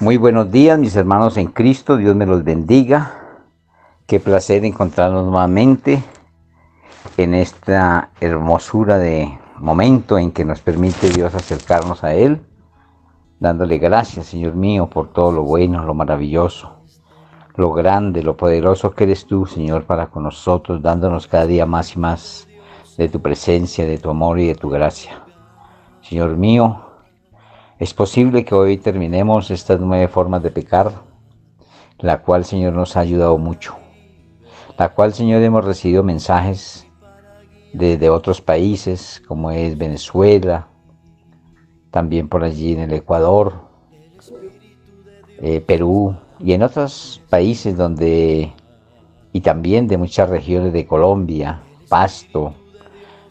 Muy buenos días, mis hermanos en Cristo. Dios me los bendiga. Qué placer encontrarnos nuevamente en esta hermosura de momento en que nos permite Dios acercarnos a Él, dándole gracias, Señor mío, por todo lo bueno, lo maravilloso, lo grande, lo poderoso que eres tú, Señor, para con nosotros, dándonos cada día más y más de tu presencia, de tu amor y de tu gracia. Señor mío, es posible que hoy terminemos estas 9 formas de pecar, la cual, Señor, nos ha ayudado mucho, la cual, Señor, hemos recibido mensajes de otros países, como es Venezuela, también por allí en el Ecuador, Perú y en otros países y también de muchas regiones de Colombia, Pasto,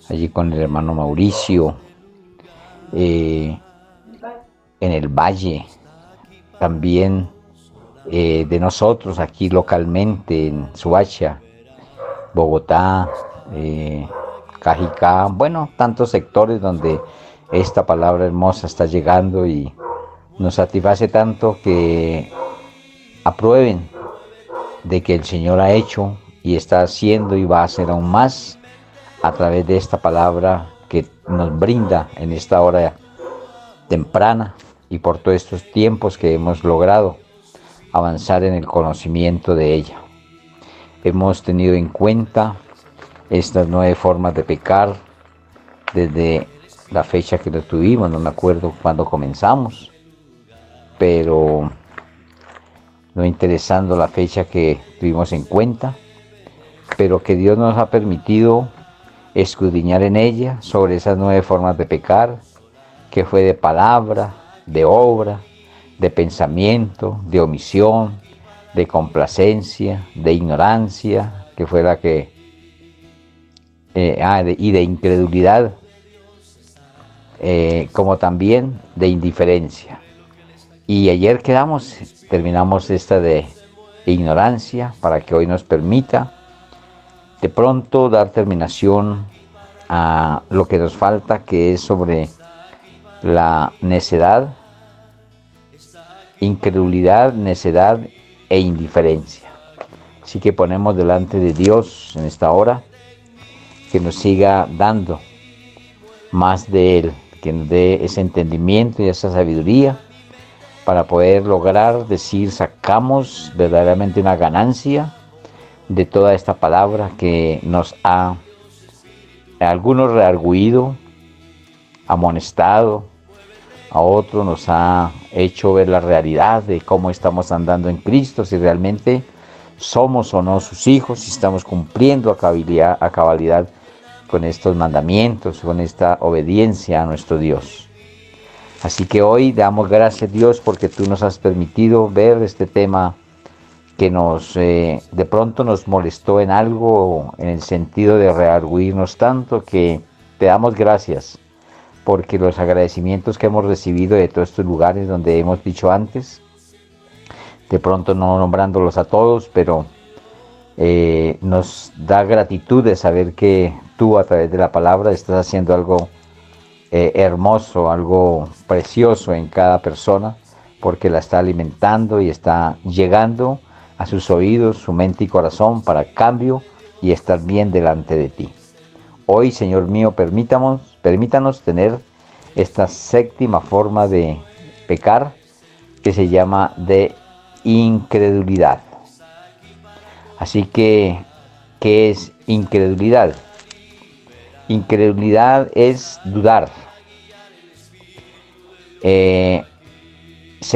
allí con el hermano Mauricio, eh, en el Valle, también de nosotros aquí localmente en Suacha, Bogotá, Cajicá, bueno, tantos sectores donde esta palabra hermosa está llegando y nos satisface tanto que aprueben de que el Señor ha hecho y está haciendo y va a hacer aún más a través de esta palabra que nos brinda en esta hora temprana y por todos estos tiempos que hemos logrado avanzar en el conocimiento de ella. Hemos tenido en cuenta estas 9 formas de pecar desde la fecha que lo tuvimos, no me acuerdo cuándo comenzamos, pero no interesando la fecha que tuvimos en cuenta, pero que Dios nos ha permitido escudriñar en ella sobre esas 9 formas de pecar, que fue de palabra, de obra, de pensamiento, de omisión, de complacencia, de ignorancia, que fue la que y de incredulidad, como también de indiferencia. Y ayer terminamos esta de ignorancia para que hoy nos permita de pronto dar terminación a lo que nos falta, que es sobre la necedad, incredulidad, necedad e indiferencia. Así que ponemos delante de Dios en esta hora que nos siga dando más de Él, que nos dé ese entendimiento y esa sabiduría para poder lograr decir, sacamos verdaderamente una ganancia de toda esta palabra que nos ha a algunos reargüido, amonestado, a otros nos ha hecho ver la realidad de cómo estamos andando en Cristo, si realmente somos o no sus hijos, si estamos cumpliendo a cabalidad con estos mandamientos, con esta obediencia a nuestro Dios. Así que hoy damos gracias a Dios porque tú nos has permitido ver este tema que de pronto nos molestó en algo, en el sentido de reargüirnos tanto, que te damos gracias porque los agradecimientos que hemos recibido de todos estos lugares donde hemos dicho antes, de pronto no nombrándolos a todos, pero nos da gratitud de saber que tú a través de la palabra estás haciendo algo hermoso, algo precioso en cada persona, porque la está alimentando y está llegando a sus oídos, su mente y corazón para cambio y estar bien delante de ti. Hoy, Señor mío, permítanos tener esta 7ª forma de pecar que se llama de incredulidad. Así que, ¿qué es incredulidad? Incredulidad es dudar, ser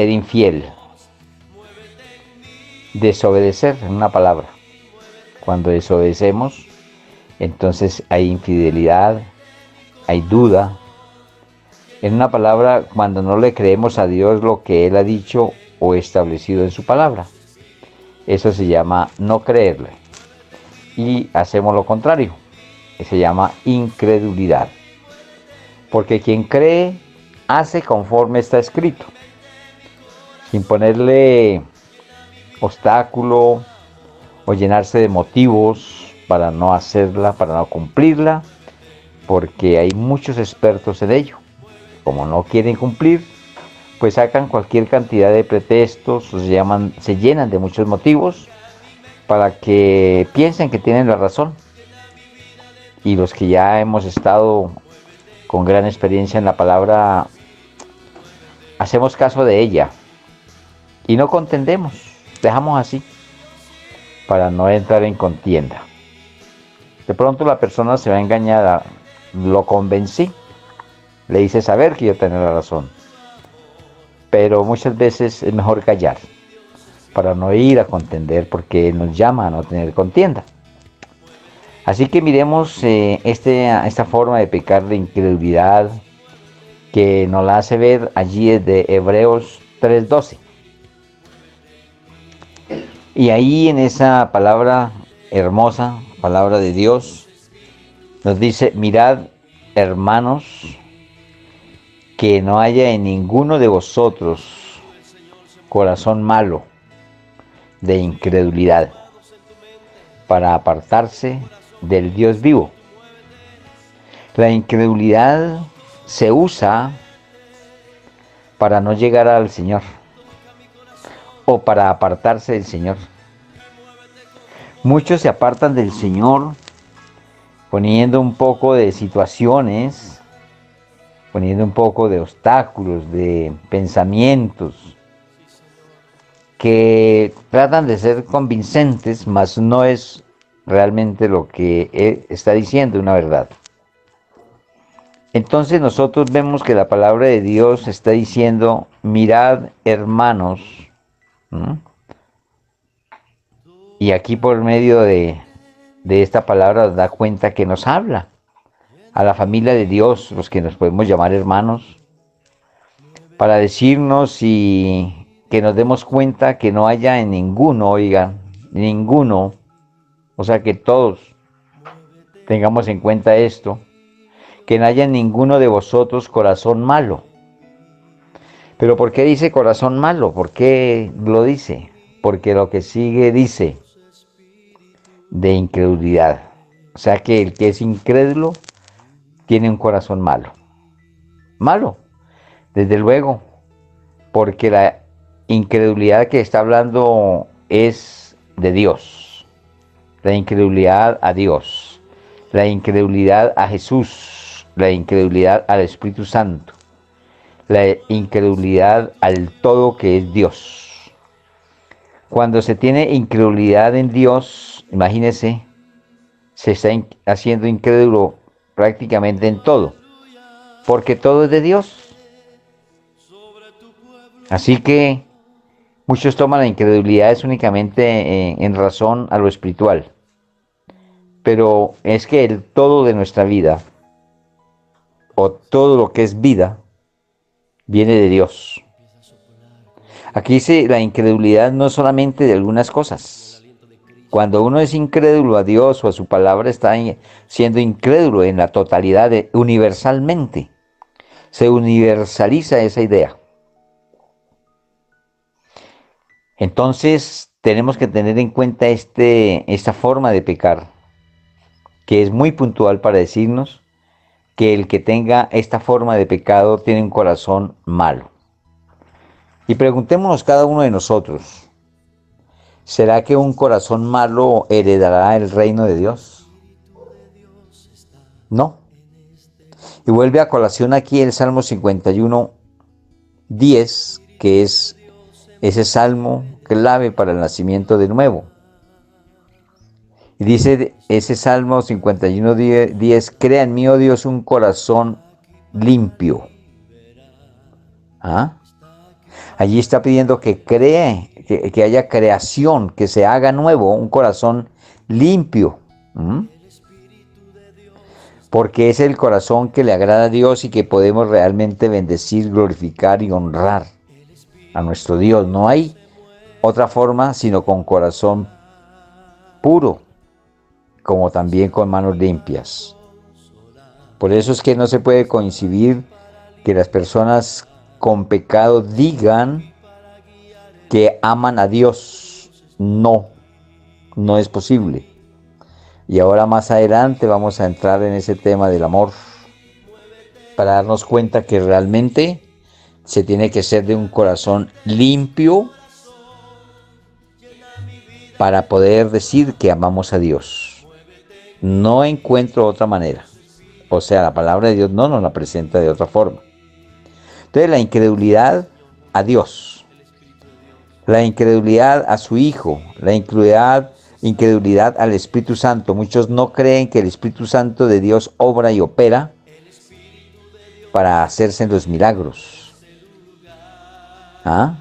infiel, desobedecer, en una palabra. Cuando desobedecemos, entonces hay infidelidad, hay duda. En una palabra, cuando no le creemos a Dios lo que Él ha dicho o establecido en su palabra. Eso se llama no creerle. Y hacemos lo contrario, que se llama incredulidad. Porque quien cree, hace conforme está escrito, sin ponerle obstáculo o llenarse de motivos para no hacerla, para no cumplirla, porque hay muchos expertos en ello. Como no quieren cumplir, pues sacan cualquier cantidad de pretextos, o se llenan de muchos motivos para que piensen que tienen la razón. Y los que ya hemos estado con gran experiencia en la palabra, hacemos caso de ella y no contendemos, dejamos así para no entrar en contienda. De pronto la persona se va engañada, lo convencí, le hice saber que yo tenía la razón, pero muchas veces es mejor callar para no ir a contender, porque nos llama a no tener contienda. Así que miremos esta forma de pecar de incredulidad que nos la hace ver allí desde Hebreos 3:12. Y ahí en esa palabra hermosa, palabra de Dios, nos dice: mirad, hermanos, que no haya en ninguno de vosotros corazón malo de incredulidad, para apartarse del Dios vivo. La incredulidad se usa para no llegar al Señor o para apartarse del Señor. Muchos se apartan del Señor poniendo un poco de situaciones, poniendo un poco de obstáculos, de pensamientos que tratan de ser convincentes, mas no es realmente lo que él está diciendo, una verdad. Entonces nosotros vemos que la palabra de Dios está diciendo: mirad, hermanos, ¿no? Y aquí por medio de esta palabra nos da cuenta que nos habla a la familia de Dios, los que nos podemos llamar hermanos, para decirnos y que nos demos cuenta que no haya en ninguno, oigan, ninguno, o sea que todos tengamos en cuenta esto, que no haya en ninguno de vosotros corazón malo. Pero ¿por qué dice corazón malo? ¿Por qué lo dice? Porque lo que sigue dice: de incredulidad. O sea que el que es incrédulo tiene un corazón malo. Malo, desde luego, porque la incredulidad que está hablando es de Dios. La incredulidad a Dios, la incredulidad a Jesús, la incredulidad al Espíritu Santo, la incredulidad al todo que es Dios. Cuando se tiene incredulidad en Dios, imagínese, se está haciendo incrédulo prácticamente en todo, porque todo es de Dios. Así que muchos toman la incredulidad es únicamente en razón a lo espiritual, pero es que el todo de nuestra vida, o todo lo que es vida, viene de Dios. Aquí dice: la incredulidad no solamente de algunas cosas. Cuando uno es incrédulo a Dios o a su palabra, está siendo incrédulo en la totalidad, universalmente. Se universaliza esa idea. Entonces tenemos que tener en cuenta esta forma de pecar, que es muy puntual para decirnos que el que tenga esta forma de pecado tiene un corazón malo. Y preguntémonos cada uno de nosotros: ¿será que un corazón malo heredará el reino de Dios? No. Y vuelve a colación aquí el Salmo 51:10, que es ese salmo clave para el nacimiento de nuevo. Y dice ese Salmo 51:10: crea en mí, oh Dios, un corazón limpio. ¿Ah? Allí está pidiendo que cree, que haya creación, que se haga nuevo, un corazón limpio. Porque es el corazón que le agrada a Dios y que podemos realmente bendecir, glorificar y honrar a nuestro Dios. No hay otra forma sino con corazón puro, como también con manos limpias. Por eso es que no se puede coincidir que las personas con pecado digan que aman a Dios. No, no es posible. Y ahora más adelante vamos a entrar en ese tema del amor, para darnos cuenta que realmente Se tiene que ser de un corazón limpio para poder decir que amamos a Dios. No encuentro otra manera. O sea, la palabra de Dios no nos la presenta de otra forma. Entonces, la incredulidad a Dios, la incredulidad a su Hijo, la incredulidad al Espíritu Santo. Muchos no creen que el Espíritu Santo de Dios obra y opera para hacerse los milagros. ¿Ah?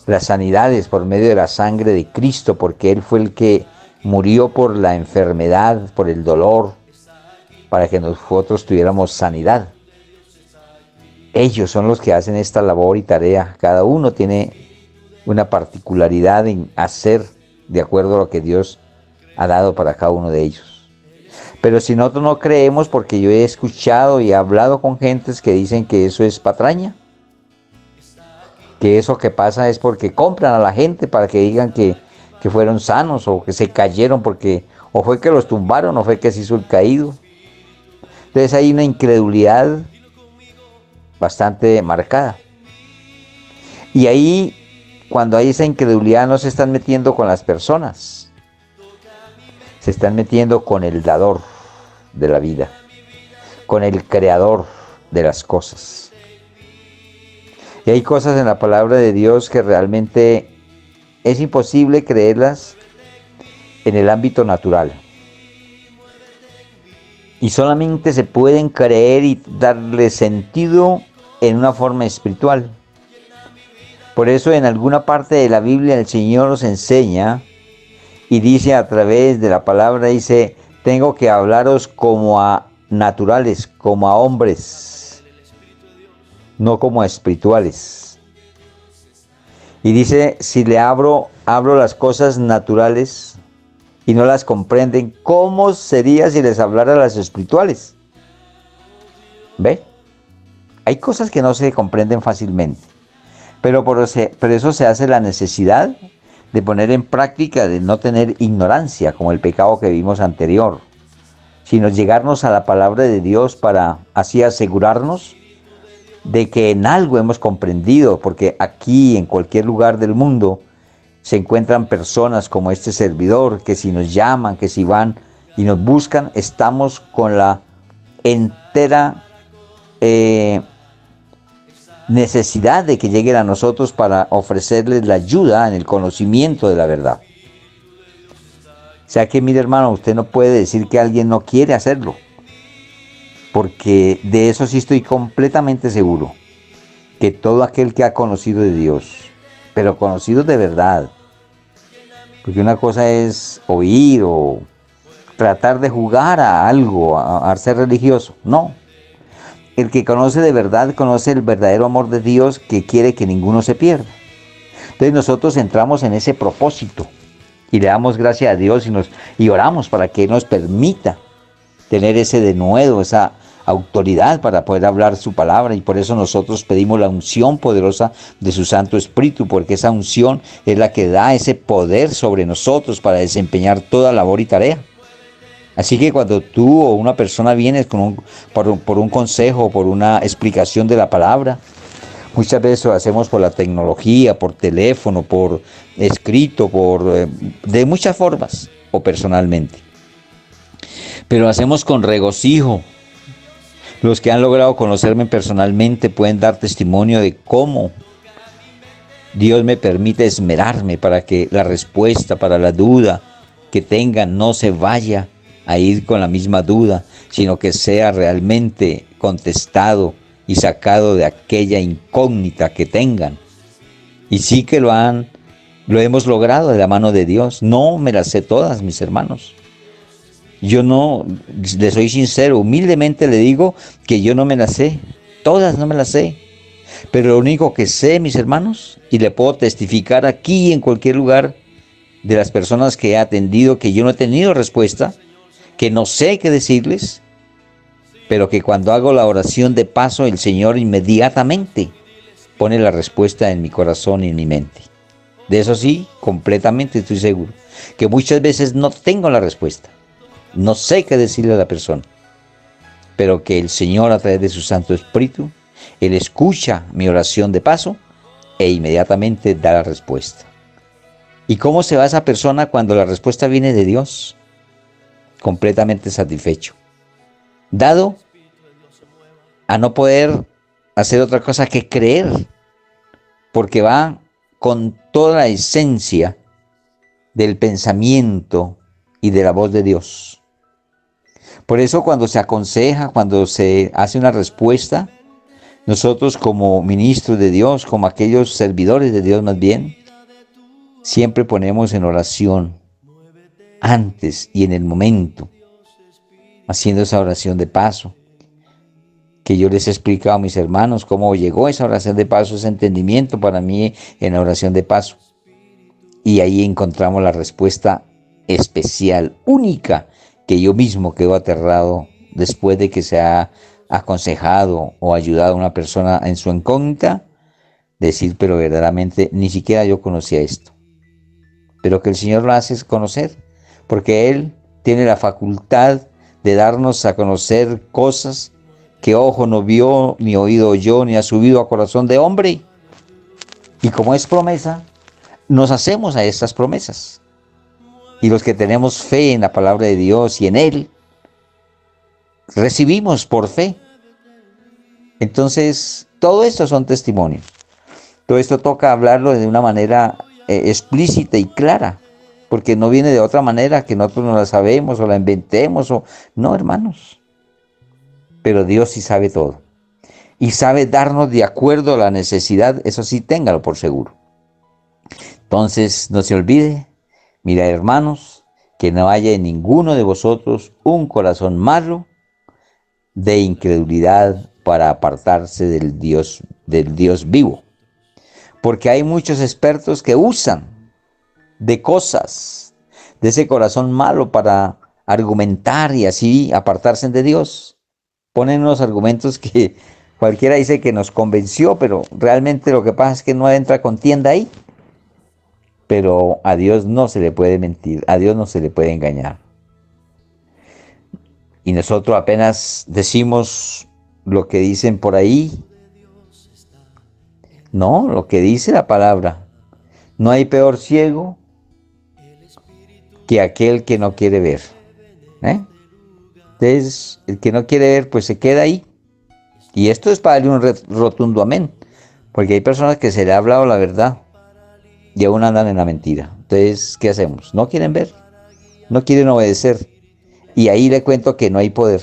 Las sanidades por medio de la sangre de Cristo, porque Él fue el que murió por la enfermedad, por el dolor, para que nosotros tuviéramos sanidad. Ellos son los que hacen esta labor y tarea. Cada uno tiene una particularidad en hacer de acuerdo a lo que Dios ha dado para cada uno de ellos. Pero si nosotros no creemos, porque yo he escuchado y he hablado con gentes que dicen que eso es patraña, que eso que pasa es porque compran a la gente para que digan que fueron sanos o que se cayeron porque o fue que los tumbaron o fue que se hizo el caído. Entonces hay una incredulidad bastante marcada. Y ahí, cuando hay esa incredulidad, no se están metiendo con las personas, se están metiendo con el dador de la vida, con el creador de las cosas. Y hay cosas en la palabra de Dios que realmente es imposible creerlas en el ámbito natural. Y solamente se pueden creer y darle sentido en una forma espiritual. Por eso en alguna parte de la Biblia el Señor nos enseña y dice a través de la palabra, dice, tengo que hablaros como a naturales, como a hombres, no como a espirituales. Y dice, si le hablo las cosas naturales y no las comprenden, ¿cómo sería si les hablara las espirituales? ¿Ve? Hay cosas que no se comprenden fácilmente, pero por eso se hace la necesidad de poner en práctica, de no tener ignorancia, como el pecado que vimos anterior, sino llegarnos a la palabra de Dios para así asegurarnos de que en algo hemos comprendido, porque aquí, en cualquier lugar del mundo, se encuentran personas como este servidor, que si nos llaman, que si van y nos buscan, estamos con la entera necesidad de que lleguen a nosotros para ofrecerles la ayuda en el conocimiento de la verdad. O sea que, mire hermano, usted no puede decir que alguien no quiere hacerlo, porque de eso sí estoy completamente seguro, que todo aquel que ha conocido de Dios, pero conocido de verdad, porque una cosa es oír o tratar de jugar a algo, a ser religioso, no. El que conoce de verdad, conoce el verdadero amor de Dios que quiere que ninguno se pierda. Entonces nosotros entramos en ese propósito y le damos gracias a Dios y oramos para que nos permita tener ese denuedo, esa autoridad para poder hablar su palabra, y por eso nosotros pedimos la unción poderosa de su Santo Espíritu, porque esa unción es la que da ese poder sobre nosotros para desempeñar toda labor y tarea. Así que cuando tú o una persona vienes por un consejo, por una explicación de la palabra, muchas veces lo hacemos por la tecnología, por teléfono, por escrito, de muchas formas o personalmente. Pero lo hacemos con regocijo. Los que han logrado conocerme personalmente pueden dar testimonio de cómo Dios me permite esmerarme para que la respuesta para la duda que tengan no se vaya a ir con la misma duda, sino que sea realmente contestado y sacado de aquella incógnita que tengan. Y sí que lo hemos logrado de la mano de Dios. No me las sé todas, mis hermanos. Yo no, le soy sincero, humildemente le digo que yo no me las sé, todas no me las sé. Pero lo único que sé, mis hermanos, y le puedo testificar aquí en cualquier lugar de las personas que he atendido, que yo no he tenido respuesta, que no sé qué decirles, pero que cuando hago la oración de paso, el Señor inmediatamente pone la respuesta en mi corazón y en mi mente. De eso sí, completamente estoy seguro, que muchas veces no tengo la respuesta. No sé qué decirle a la persona, pero que el Señor a través de su Santo Espíritu Él escucha mi oración de paso e inmediatamente da la respuesta. ¿Y cómo se va esa persona cuando la respuesta viene de Dios? Completamente satisfecho. Dado a no poder hacer otra cosa que creer, porque va con toda la esencia del pensamiento y de la voz de Dios. Por eso cuando se aconseja, cuando se hace una respuesta, nosotros como ministros de Dios, como aquellos servidores de Dios más bien, siempre ponemos en oración, antes y en el momento, haciendo esa oración de paso, que yo les he explicado a mis hermanos cómo llegó esa oración de paso, ese entendimiento para mí en la oración de paso. Y ahí encontramos la respuesta especial, única, que yo mismo quedo aterrado después de que se ha aconsejado o ayudado a una persona en su incógnita, decir, pero verdaderamente ni siquiera yo conocía esto. Pero que el Señor lo hace conocer, porque Él tiene la facultad de darnos a conocer cosas que ojo no vio, ni oído oyó, ni ha subido a corazón de hombre. Y como es promesa, nos hacemos a estas promesas. Y los que tenemos fe en la palabra de Dios y en Él, recibimos por fe. Entonces, todo esto son testimonios. Todo esto toca hablarlo de una manera explícita y clara, porque no viene de otra manera que nosotros no la sabemos o la inventemos. No, hermanos. Pero Dios sí sabe todo. Y sabe darnos de acuerdo a la necesidad, eso sí, téngalo por seguro. Entonces, no se olvide, mira hermanos, que no haya en ninguno de vosotros un corazón malo de incredulidad para apartarse del Dios vivo. Porque hay muchos expertos que usan de cosas, de ese corazón malo para argumentar y así apartarse de Dios. Ponen unos argumentos que cualquiera dice que nos convenció, pero realmente lo que pasa es que no entra contienda ahí. Pero a Dios no se le puede mentir, a Dios no se le puede engañar. Y nosotros apenas decimos lo que dicen por ahí. No, lo que dice la palabra. No hay peor ciego que aquel que no quiere ver. Entonces, el que no quiere ver, pues se queda ahí. Y esto es para darle un rotundo amén. Porque hay personas que se le ha hablado la verdad y aún andan en la mentira. Entonces, ¿qué hacemos? No quieren ver, no quieren obedecer. Y ahí le cuento que no hay poder.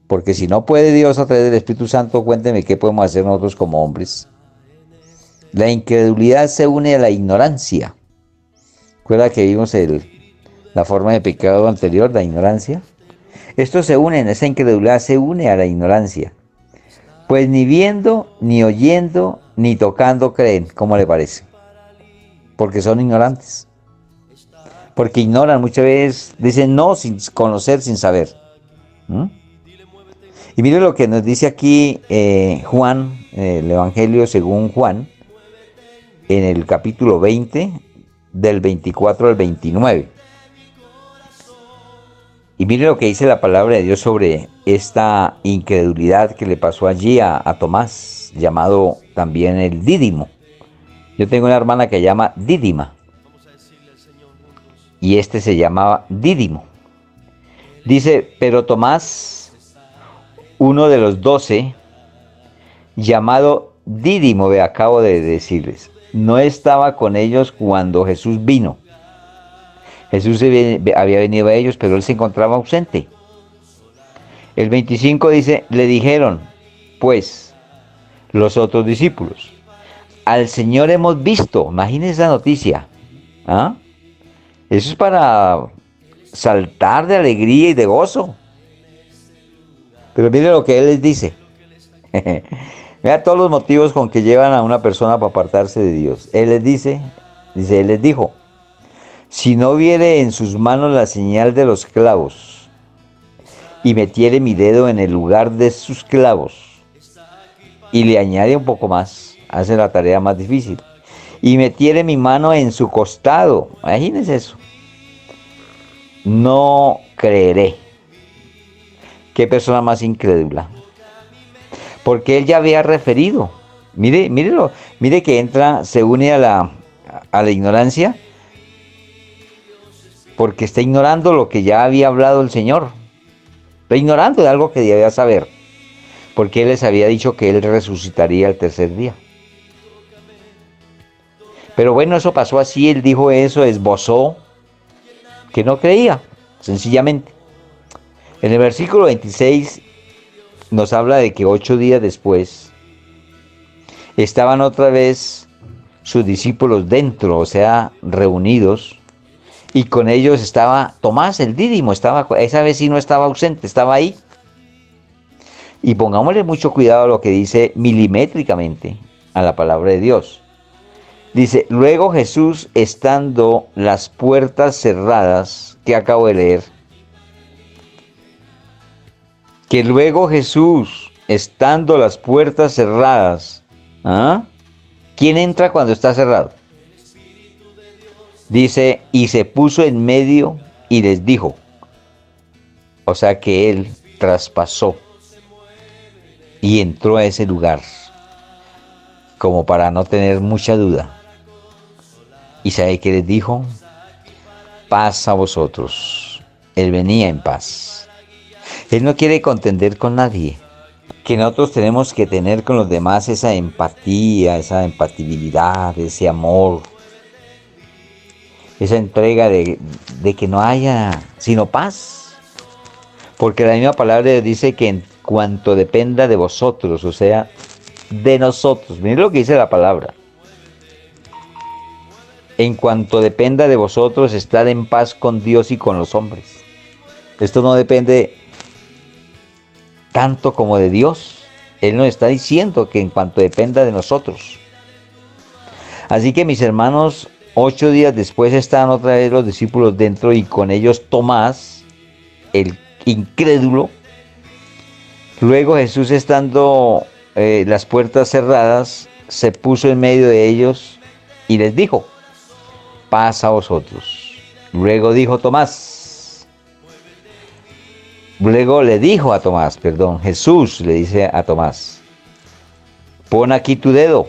Porque si no puede Dios a través del Espíritu Santo, cuénteme qué podemos hacer nosotros como hombres. La incredulidad se une a la ignorancia. ¿Recuerda que vimos la forma de pecado anterior, la ignorancia? Esto se une, en esa incredulidad se une a la ignorancia. Pues ni viendo, ni oyendo, ni tocando creen. ¿Cómo le parece? Porque son ignorantes. Porque ignoran, muchas veces dicen no sin conocer, sin saber. Y mire lo que nos dice aquí Juan, el Evangelio según Juan, en el capítulo 20, del 24 al 29. Y mire lo que dice la palabra de Dios sobre esta incredulidad que le pasó allí a Tomás, llamado también el Dídimo. Yo tengo una hermana que se llama Dídima, y este se llamaba Dídimo. Dice, pero Tomás, uno de los 12, llamado Dídimo, acabo de decirles, no estaba con ellos cuando Jesús vino. Jesús había venido a ellos, pero él se encontraba ausente. El 25 dice, le dijeron, pues, los otros discípulos, al Señor hemos visto. Imagínense esa noticia. Eso es para saltar de alegría y de gozo. Pero mire lo que Él les dice. Vea todos los motivos con que llevan a una persona para apartarse de Dios. Él les dice, Él les dijo, si no viere en sus manos la señal de los clavos y metiere mi dedo en el lugar de sus clavos, y le añade un poco más, hace la tarea más difícil, y metiere mi mano en su costado, imagínense eso, no creeré. Qué persona más incrédula. porque él ya había referido. Mire que entra, se une a la ignorancia, porque está ignorando lo que ya había hablado el Señor. Está ignorando de algo que debía saber, porque él les había dicho que él resucitaría el tercer día. Pero bueno, eso pasó así, él dijo eso, esbozó que no creía, sencillamente. En el versículo 26 nos habla de que 8 días después estaban otra vez sus discípulos dentro, o sea, reunidos, y con ellos estaba Tomás el Dídimo, esa vez sí no estaba ausente, estaba ahí. Y pongámosle mucho cuidado a lo que dice milimétricamente a la palabra de Dios. Dice, luego Jesús, estando las puertas cerradas, que acabo de leer, que luego Jesús, estando las puertas cerradas, ¿ah? ¿Quién entra cuando está cerrado? Dice, y se puso en medio y les dijo, o sea que él traspasó y entró a ese lugar, como para no tener mucha duda. ¿Y sabe qué les dijo? Paz a vosotros. Él venía en paz. Él no quiere contender con nadie. Que nosotros tenemos que tener con los demás esa empatía, esa empatibilidad, ese amor, esa entrega de que no haya sino paz. Porque la misma palabra dice que en cuanto dependa de vosotros, o sea, de nosotros. Miren lo que dice la palabra. En cuanto dependa de vosotros, estad en paz con Dios y con los hombres. Esto no depende tanto como de Dios. Él nos está diciendo que en cuanto dependa de nosotros. Así que mis hermanos, 8 días después están otra vez los discípulos dentro y con ellos Tomás, el incrédulo. Luego Jesús, estando las puertas cerradas, se puso en medio de ellos y les dijo, paz a vosotros. Luego le dijo a Tomás, Jesús le dice a Tomás, pon aquí tu dedo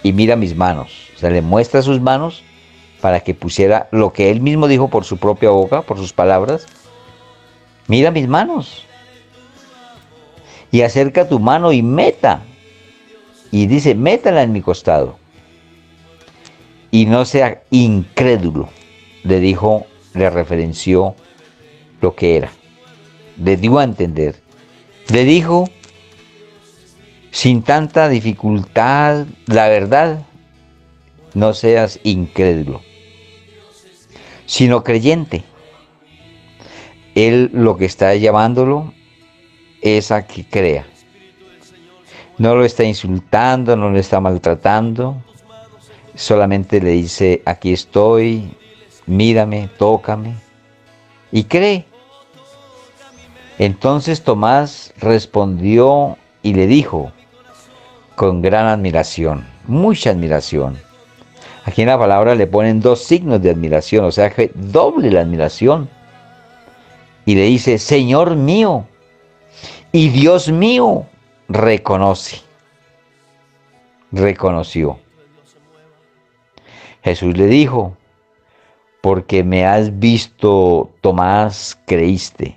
y mira mis manos. O sea, le muestra sus manos para que pusiera lo que él mismo dijo por su propia boca, por sus palabras. Mira mis manos. Y acerca tu mano y meta. Y dice, métala en mi costado. Y no sea incrédulo. Le referenció lo que era. Le dio a entender. Le dijo, sin tanta dificultad, la verdad, no seas incrédulo, sino creyente. Él lo que está llamándolo es a que crea. No lo está insultando, no lo está maltratando. Solamente le dice, aquí estoy, mírame, tócame y cree. Entonces Tomás respondió y le dijo, con gran admiración, mucha admiración. Aquí en la palabra le ponen 2 signos de admiración, o sea que doble la admiración. Y le dice, Señor mío y Dios mío, reconoció. Jesús le dijo, porque me has visto, Tomás, creíste.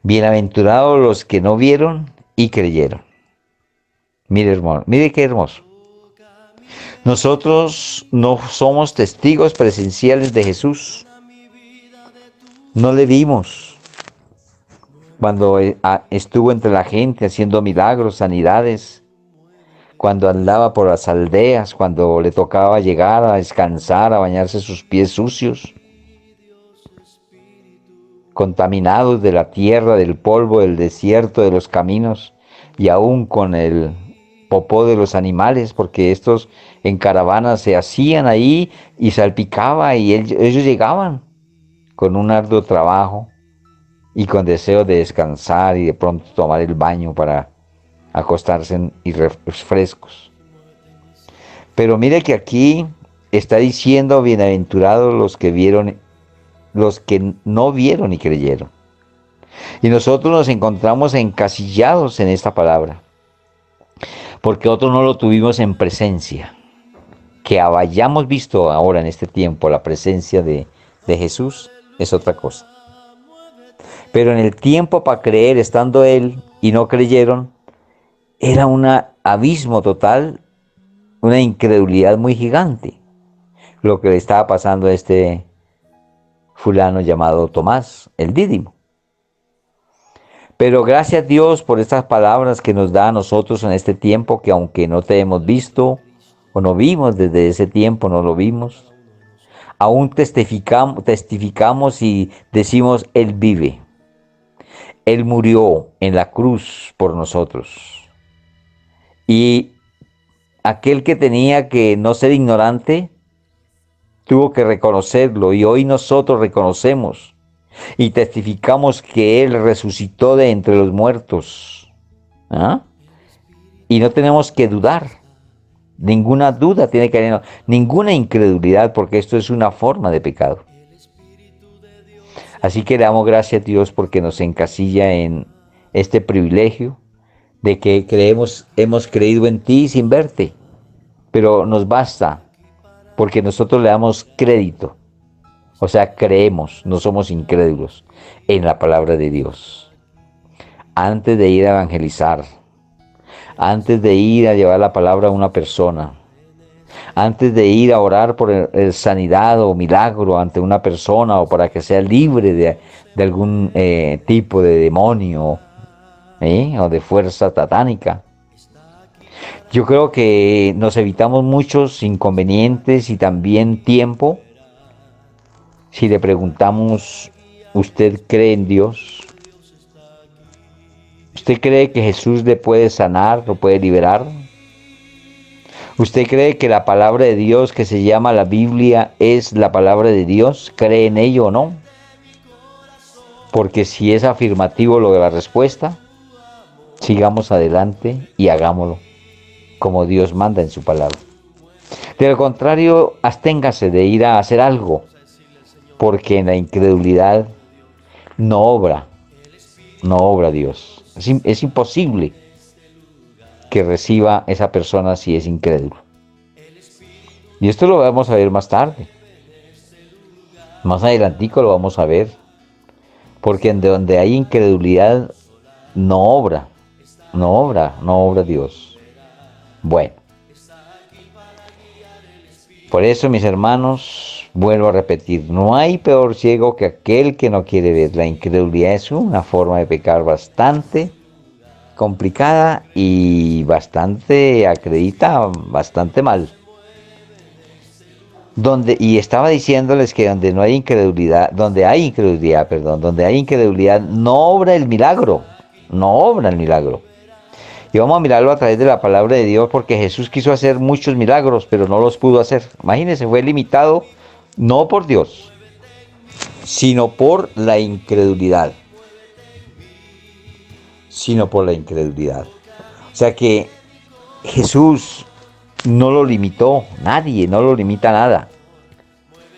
Bienaventurados los que no vieron y creyeron. Mire, hermano, mire qué hermoso. Nosotros no somos testigos presenciales de Jesús. No le vimos cuando estuvo entre la gente haciendo milagros, sanidades, cuando andaba por las aldeas, cuando le tocaba llegar a descansar, a bañarse sus pies sucios, contaminados de la tierra, del polvo, del desierto, de los caminos, y aún con el popó de los animales, porque estos en caravanas se hacían ahí y salpicaba, y ellos llegaban con un arduo trabajo y con deseo de descansar y de pronto tomar el baño para acostarse y frescos. Pero mire que aquí está diciendo, bienaventurados los que no vieron y creyeron. Y nosotros nos encontramos encasillados en esta palabra, porque otros no lo tuvimos en presencia. Que hayamos visto ahora en este tiempo la presencia de Jesús es otra cosa. Pero en el tiempo para creer, estando Él y no creyeron, era un abismo total, una incredulidad muy gigante, lo que le estaba pasando a este fulano llamado Tomás, el Dídimo. Pero gracias a Dios por estas palabras que nos da a nosotros en este tiempo, que aunque no te hemos visto o no vimos desde ese tiempo, no lo vimos, aún testificamos y decimos, Él vive. Él murió en la cruz por nosotros. Y aquel que tenía que no ser ignorante, tuvo que reconocerlo, y hoy nosotros reconocemos y testificamos que Él resucitó de entre los muertos. ¿Ah? Y no tenemos que dudar, ninguna duda tiene que haber, ninguna incredulidad, porque esto es una forma de pecado. Así que le damos gracias a Dios porque nos encasilla en este privilegio de que hemos creído en ti sin verte, pero nos basta porque nosotros le damos crédito, o sea, creemos, no somos incrédulos en la palabra de Dios. Antes de ir a evangelizar, antes de ir a llevar la palabra a una persona, antes de ir a orar por el sanidad o milagro ante una persona o para que sea libre de algún tipo de demonio o de fuerza satánica. Yo creo que nos evitamos muchos inconvenientes y también tiempo si le preguntamos, ¿usted cree en Dios? ¿Usted cree que Jesús le puede sanar, lo puede liberar? ¿Usted cree que la palabra de Dios que se llama la Biblia es la palabra de Dios? ¿Cree en ello o no? Porque si es afirmativo lo de la respuesta, sigamos adelante y hagámoslo como Dios manda en su palabra. De lo contrario, absténgase de ir a hacer algo, porque en la incredulidad no obra Dios. Es imposible que reciba esa persona si es incrédulo. Y esto lo vamos a ver más tarde. Más adelantico lo vamos a ver. Porque en donde hay incredulidad no obra Dios. Bueno. Por eso, mis hermanos, vuelvo a repetir, no hay peor ciego que aquel que no quiere ver. La incredulidad es una forma de pecar bastante complicada y bastante, acredita, bastante mal. Y estaba diciéndoles que donde hay incredulidad, donde hay incredulidad, no obra el milagro. Y vamos a mirarlo a través de la palabra de Dios, porque Jesús quiso hacer muchos milagros, pero no los pudo hacer. Imagínense, fue limitado no por Dios, sino por la incredulidad. O sea que Jesús no lo limitó, nadie, no lo limita nada.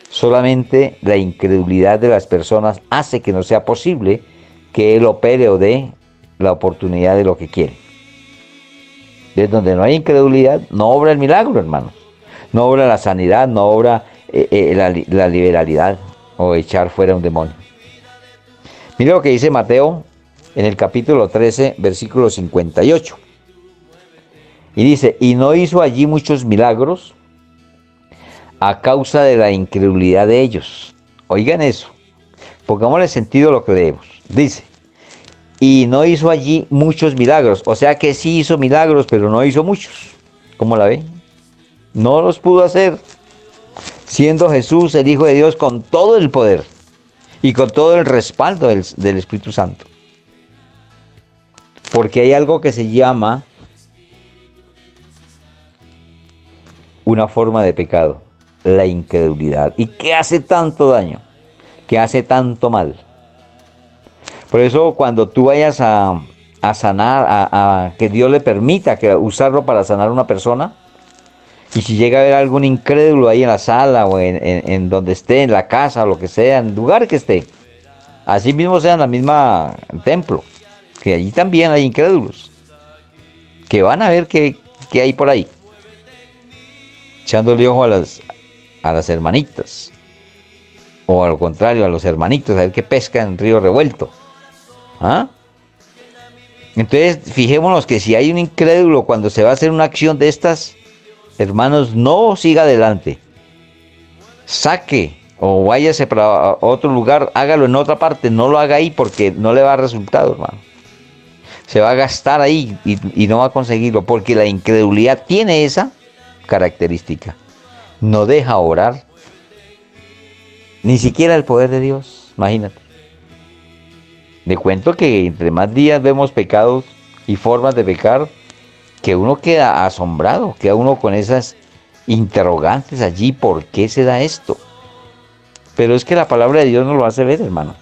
Solamente la incredulidad de las personas hace que no sea posible que Él opere o dé la oportunidad de lo que quiere. Desde donde no hay incredulidad, no obra el milagro, hermanos. No obra la sanidad, no obra la liberalidad o echar fuera un demonio. Mire lo que dice Mateo en el capítulo 13, versículo 58. Y dice, y no hizo allí muchos milagros a causa de la incredulidad de ellos. Oigan eso, pongámosle sentido a lo que leemos. Dice, y no hizo allí muchos milagros. O sea que sí hizo milagros, pero no hizo muchos. ¿Cómo la ven? No los pudo hacer, siendo Jesús el Hijo de Dios con todo el poder y con todo el respaldo del Espíritu Santo. Porque hay algo que se llama una forma de pecado, la incredulidad. ¿Y qué hace tanto daño? ¿Qué hace tanto mal? Por eso cuando tú vayas a sanar, a que Dios le permita usarlo para sanar a una persona, y si llega a haber algún incrédulo ahí en la sala o en donde esté, en la casa o lo que sea, en el lugar que esté, Así mismo sea en la misma templo, que allí también hay incrédulos, que van a ver qué hay por ahí, echándole ojo a las hermanitas, o al contrario, a los hermanitos, a ver qué pesca en río revuelto. ¿Ah? Entonces, fijémonos que si hay un incrédulo cuando se va a hacer una acción de estas, hermanos, no siga adelante. Saque o váyase para otro lugar, hágalo en otra parte, no lo haga ahí porque no le va a dar resultado, hermano. Se va a gastar ahí y no va a conseguirlo porque la incredulidad tiene esa característica. No deja orar, ni siquiera el poder de Dios, imagínate. Le cuento que entre más días vemos pecados y formas de pecar, que uno queda asombrado, queda uno con esas interrogantes allí, ¿por qué se da esto? Pero es que la palabra de Dios nos lo hace ver, hermano.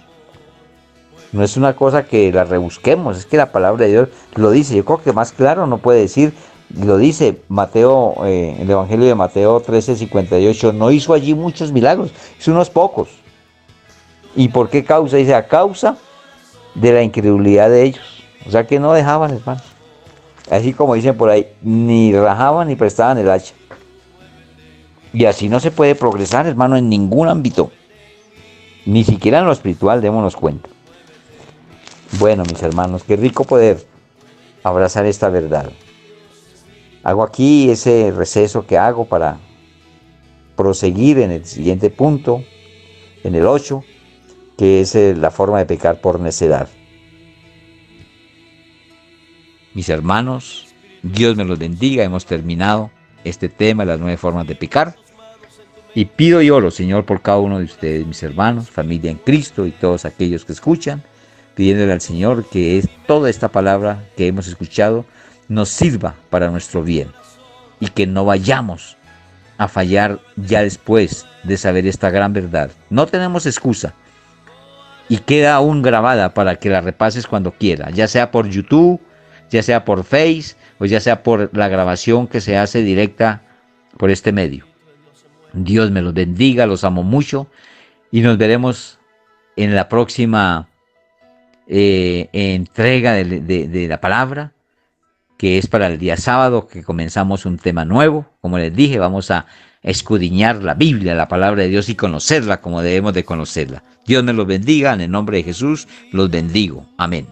No es una cosa que la rebusquemos, es que la palabra de Dios lo dice. Yo creo que más claro no puede decir, lo dice Mateo, el Evangelio de Mateo 13:58, no hizo allí muchos milagros, hizo unos pocos. ¿Y por qué causa? Dice, a causa de la incredulidad de ellos. O sea que no dejaban, hermano. Así como dicen por ahí, ni rajaban ni prestaban el hacha. Y así no se puede progresar, hermano, en ningún ámbito. Ni siquiera en lo espiritual, démonos cuenta. Bueno, mis hermanos, qué rico poder abrazar esta verdad. Hago aquí ese receso que hago para proseguir en el siguiente punto, en el 8, que es la forma de pecar por necedad. Mis hermanos, Dios me los bendiga. Hemos terminado este tema de las 9 formas de pecar. Y pido y oro, Señor, por cada uno de ustedes, mis hermanos, familia en Cristo y todos aquellos que escuchan, pidiéndole al Señor que toda esta palabra que hemos escuchado nos sirva para nuestro bien y que no vayamos a fallar ya después de saber esta gran verdad. No tenemos excusa y queda aún grabada para que la repases cuando quiera, ya sea por YouTube, ya sea por Face o ya sea por la grabación que se hace directa por este medio. Dios me los bendiga, los amo mucho y nos veremos en la próxima entrega de la palabra, que es para el día sábado, que comenzamos un tema nuevo. Como les dije, vamos a escudriñar la Biblia, la palabra de Dios y conocerla como debemos de conocerla. Dios me los bendiga, en el nombre de Jesús los bendigo. Amén.